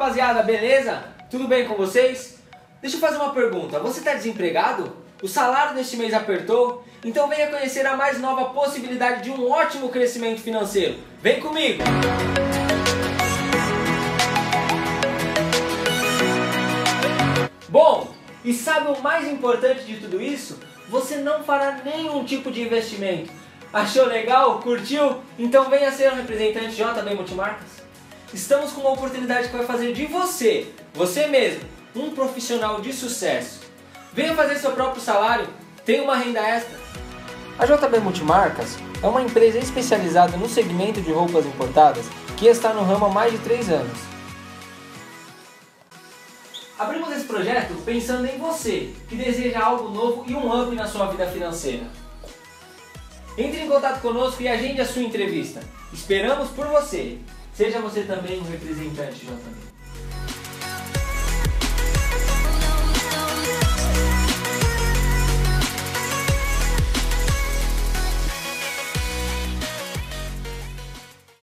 rapaziada, beleza? Tudo bem com vocês? Deixa eu fazer uma pergunta, você está desempregado? O salário deste mês apertou? Então venha conhecer a mais nova possibilidade de um ótimo crescimento financeiro. Vem comigo! Bom, e sabe o mais importante de tudo isso? Você não fará nenhum tipo de investimento. Achou legal? Curtiu? Então venha ser um representante JB Multimarcas. Estamos com uma oportunidade que vai fazer de você mesmo, um profissional de sucesso. Venha fazer seu próprio salário, tenha uma renda extra. A JB Multimarcas é uma empresa especializada no segmento de roupas importadas que está no ramo há mais de 3 anos. Abrimos esse projeto pensando em você, que deseja algo novo e um up na sua vida financeira. Entre em contato conosco e agende a sua entrevista. Esperamos por você. Seja você também um representante JB.